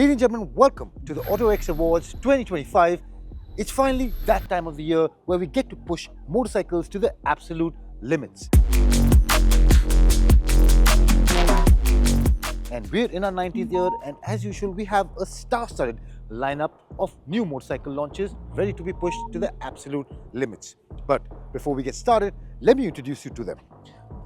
Ladies and gentlemen, welcome to the autoX Awards 2025. It's finally that time of the year where we get to push motorcycles to the absolute limits. And we're in our 90th year, and as usual, we have a star-studded lineup of new motorcycle launches ready to be pushed to the absolute limits. But before we get started, let me introduce you to them.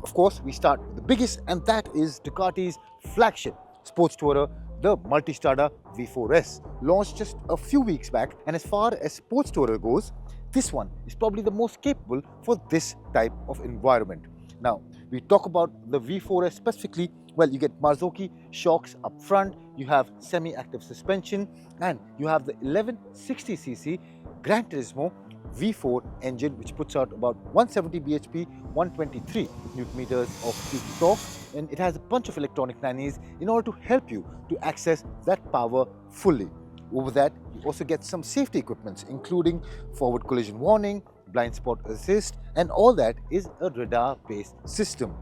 Of course, we start with the biggest, and that is Ducati's flagship sports tourer, the Multistrada V4 S, launched just a few weeks back. And as far as sports tourer goes, this one is probably the most capable for this type of environment. Now, we talk about the V4S specifically. Well, you get Marzocchi shocks up front, you have semi-active suspension, and you have the 1160cc Gran Turismo V4 engine, which puts out about 170 bhp, 123 Nm of peak torque, and it has a bunch of electronic nannies in order to help you to access that power fully. Over that, you also get some safety equipments, including forward collision warning, blind spot assist, and all that is a radar-based system.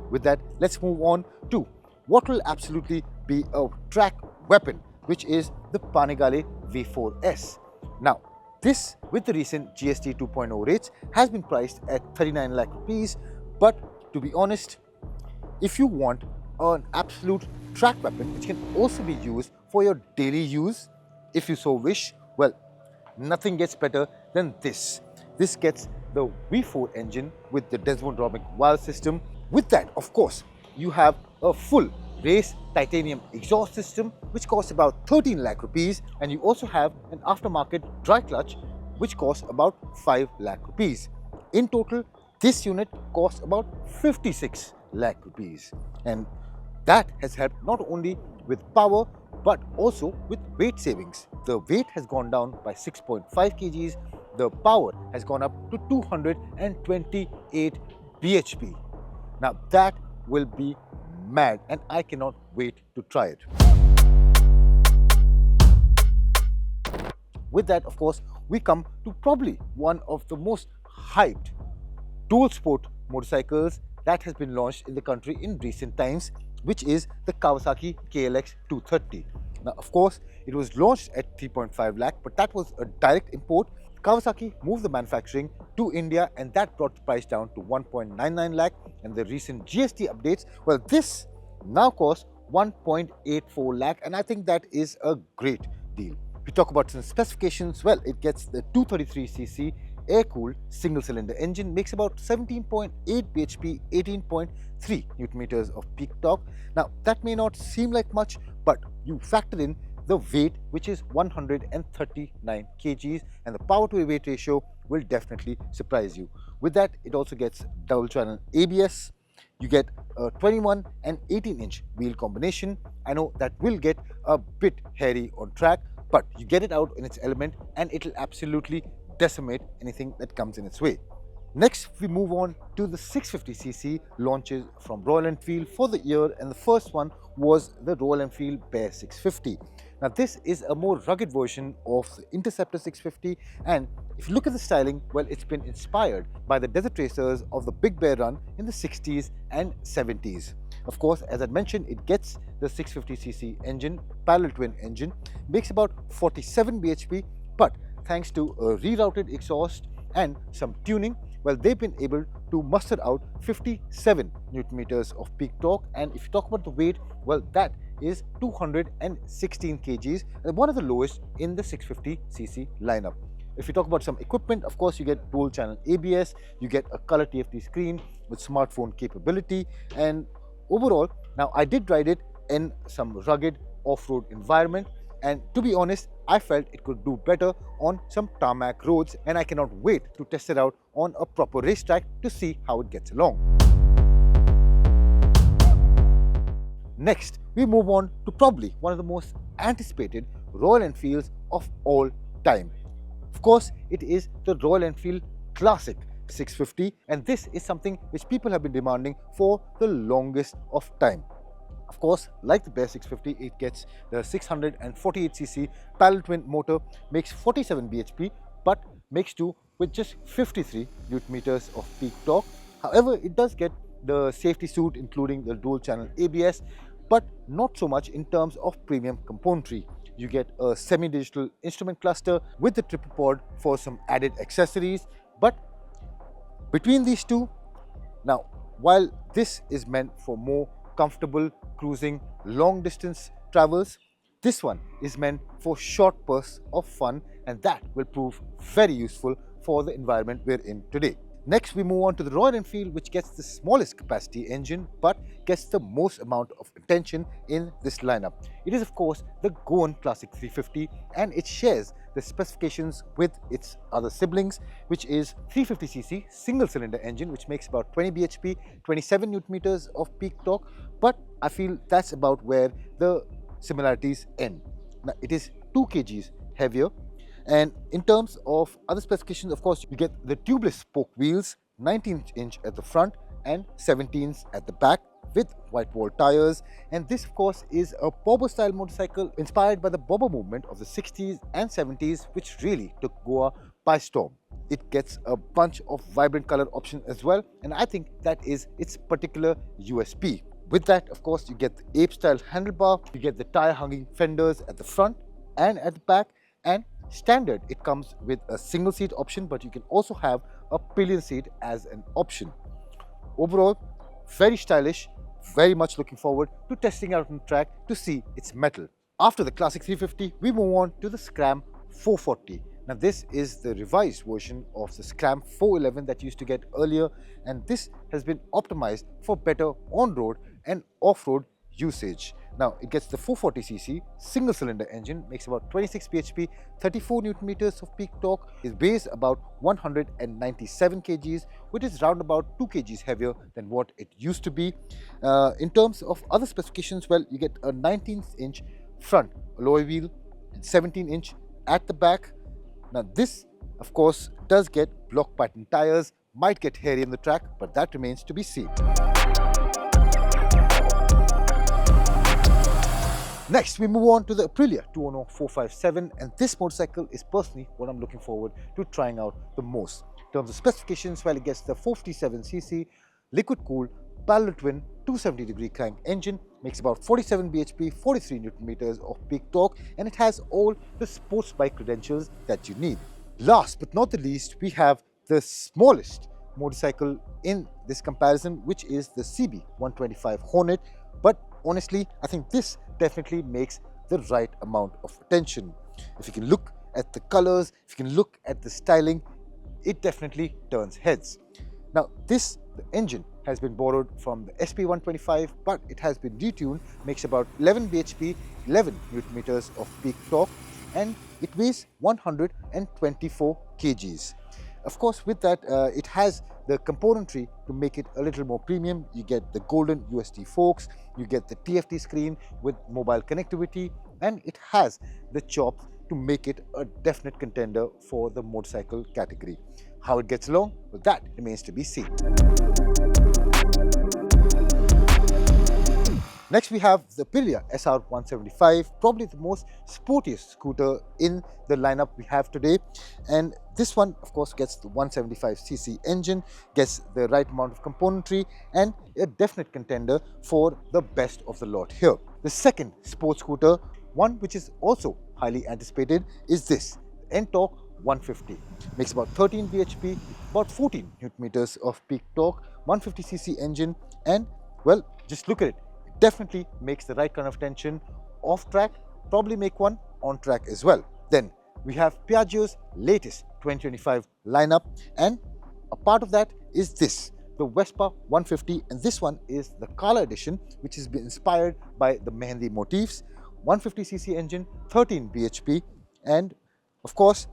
With that, let's move on to what will absolutely be a track weapon, which is the Panigale V4 S. Now, this, with the recent GST 2.0 rates, has been priced at 39 lakh rupees. But to be honest, if you want an absolute track weapon which can also be used for your daily use, if you so wish, well, nothing gets better than this. This gets the V4 engine with the desmodromic valve system. With that, of course, you have a full race titanium exhaust system, which costs about 13 lakh rupees, and you also have an aftermarket dry clutch, which costs about 5 lakh rupees. In total, this unit costs about 56 lakh rupees, and that has helped not only with power but also with weight savings. The weight has gone down by 6.5 kgs. The power has gone up to 228 bhp. Now that will be mad, and I cannot wait to try it. With that, of course, we come to probably one of the most hyped dual sport motorcycles that has been launched in the country in recent times, which is the Kawasaki KLX 230. Now, of course, it was launched at 3.5 lakh, but that was a direct import. Kawasaki moved the manufacturing to India, and that brought the price down to 1.99 lakh. And the recent GST updates, well, this now costs 1.84 lakh, and I think that is a great deal. We talk about some specifications. Well, it gets the 233cc air-cooled single-cylinder engine, makes about 17.8 bhp, 18.3 Nm of peak torque. Now, that may not seem like much, but you factor in the weight, which is 139 kgs, and the power to weight ratio will definitely surprise you. With that, it also gets double channel ABS. You get a 21 and 18-inch wheel combination. I know that will get a bit hairy on track, but you get it out in its element and it will absolutely decimate anything that comes in its way. Next, we move on to the 650cc launches from Royal Enfield for the year, and the first one was the Royal Enfield Bear 650. Now, this is a more rugged version of the Interceptor 650, and if you look at the styling, well, it's been inspired by the desert racers of the Big Bear run in the 60s and 70s. Of course, as I mentioned, it gets the 650cc engine, parallel twin engine, makes about 47 bhp, but thanks to a rerouted exhaust and some tuning, well, they've been able to muster out 57 Nm of peak torque. And if you talk about the weight, well, that is 216 kgs, and one of the lowest in the 650cc lineup. If you talk about some equipment, of course, you get dual channel ABS, you get a color TFT screen with smartphone capability, and overall, now I did ride it in some rugged off-road environment, and to be honest, I felt it could do better on some tarmac roads, and I cannot wait to test it out on a proper racetrack to see how it gets along. Next, we move on to probably one of the most anticipated Royal Enfields of all time. Of course, it is the Royal Enfield Classic 650, and this is something which people have been demanding for the longest of time. Of course, like the Bear 650, it gets the 648cc parallel twin motor, makes 47 bhp, but makes do with just 53 Nm of peak torque. However, it does get the safety suite, including the dual channel ABS, but not so much in terms of premium componentry. You get a semi-digital instrument cluster with the triple pod for some added accessories. But between these two, now while this is meant for more comfortable cruising long distance travels, this one is meant for short bursts of fun, and that will prove very useful for the environment we're in today. Next, we move on to the Royal Enfield, which gets the smallest capacity engine but gets the most amount of attention in this lineup. It is, of course, the Goan Classic 350, and it shares the specifications with its other siblings, which is 350cc single-cylinder engine, which makes about 20 bhp, 27 Nm of peak torque. But I feel that's about where the similarities end. Now, it is 2 kgs heavier. And in terms of other specifications, of course, you get the tubeless spoke wheels, 19-inch at the front and 17s at the back, with white wall tires. And this, of course, is a bobber style motorcycle inspired by the bobber movement of the 60s and 70s, which really took Goa by storm. It gets a bunch of vibrant color options as well, and I think that is its particular USP. With that, of course, you get the ape style handlebar, you get the tire hanging fenders at the front and at the back, and standard it comes with a single seat option, but you can also have a pillion seat as an option. Overall, very stylish, very much looking forward to testing out on track to see its mettle. After the Classic 350, we move on to the Scram 440. Now this is the revised version of the Scram 411 that you used to get earlier, and this has been optimized for better on-road and off-road usage. Now it gets the 440cc single cylinder engine, makes about 26 bhp, 34 Nm of peak torque, is based about 197 kgs, which is round about 2 kgs heavier than what it used to be. In terms of other specifications, well, you get a 19-inch front alloy wheel and 17-inch at the back. Now this, of course, does get block pattern tires, might get hairy on the track, but that remains to be seen. Next, we move on to the Aprilia Tuono 457, and this motorcycle is personally what I'm looking forward to trying out the most. In terms of specifications, well, it gets the 457cc liquid-cooled parallel twin 270-degree crank engine, makes about 47 bhp, 43 Nm of peak torque, and it has all the sports bike credentials that you need. Last but not the least, we have the smallest motorcycle in this comparison, which is the CB125 Hornet. But honestly, I think this definitely makes the right amount of attention. If you can look at the colors, if you can look at the styling, it definitely turns heads. Now the engine has been borrowed from the SP125, but it has been detuned, makes about 11 bhp, 11 Nm of peak torque, and it weighs 124 kgs. Of course, with that, it has the componentry to make it a little more premium. You get the golden USD forks, you get the TFT screen with mobile connectivity, and it has the chops to make it a definite contender for the motorcycle category. How it gets along, well, that remains to be seen. Next, we have the Aprilia SR 175, probably the most sportiest scooter in the lineup we have today. And this one, of course, gets the 175cc engine, gets the right amount of componentry, and a definite contender for the best of the lot here. The second sports scooter, one which is also highly anticipated, is this Ntorq 150. Makes about 13 bhp, about 14 Nm of peak torque, 150cc engine, and well, just look at it. Definitely makes the right kind of tension off track, probably make one on track as well. Then we have Piaggio's latest 2025 lineup, and a part of that is this, the Vespa 150, and this one is the Qala edition, which has been inspired by the Mehendi motifs. 150cc engine, 13 bhp, and of course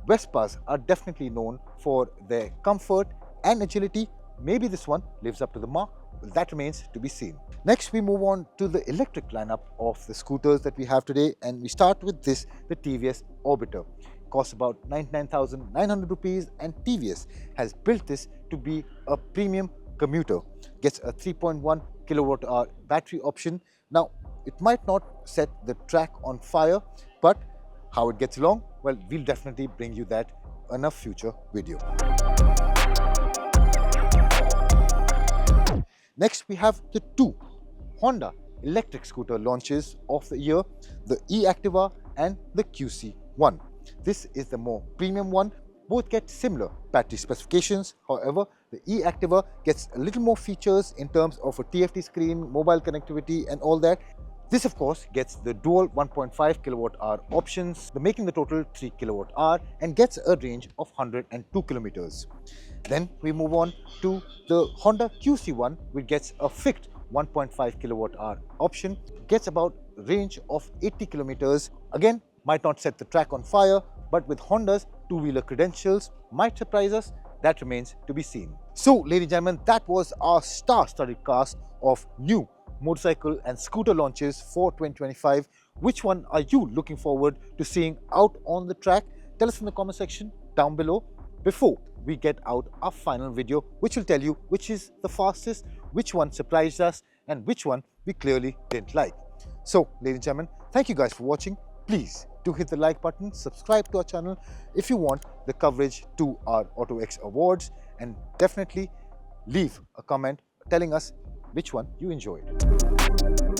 Vespas are definitely known for their comfort and agility. Maybe this one lives up to the mark. Well, that remains to be seen. Next, we move on to the electric lineup of the scooters that we have today, and we start with this, the TVS Orbiter. Costs about 99,900 rupees, and TVS has built this to be a premium commuter. Gets a 3.1 kWh battery option. Now, it might not set the track on fire, but how it gets along, well, we'll definitely bring you that in a future video. Next, we have the two Honda electric scooter launches of the year, the e-Activa and the QC1. This is the more premium one. Both get similar battery specifications. However, the e-Activa gets a little more features in terms of a TFT screen, mobile connectivity and all that. This of course gets the dual 1.5 kWh options, making the total 3 kWh and gets a range of 102 kilometers. Then we move on to the Honda QC1, which gets a fixed 1.5 kWh option, gets about range of 80 kilometers. Again, might not set the track on fire, but with Honda's two-wheeler credentials, might surprise us. That remains to be seen. So, ladies and gentlemen, that was our star-studded cast of new motorcycle and scooter launches for 2025. Which one are you looking forward to seeing out on the track? Tell us in the comment section down below before we get out our final video, which will tell you which is the fastest, which one surprised us and which one we clearly didn't like. So, ladies and gentlemen, thank you guys for watching. Please do hit the like button, subscribe to our channel if you want the coverage to our autoX awards, and definitely leave a comment telling us which one you enjoyed.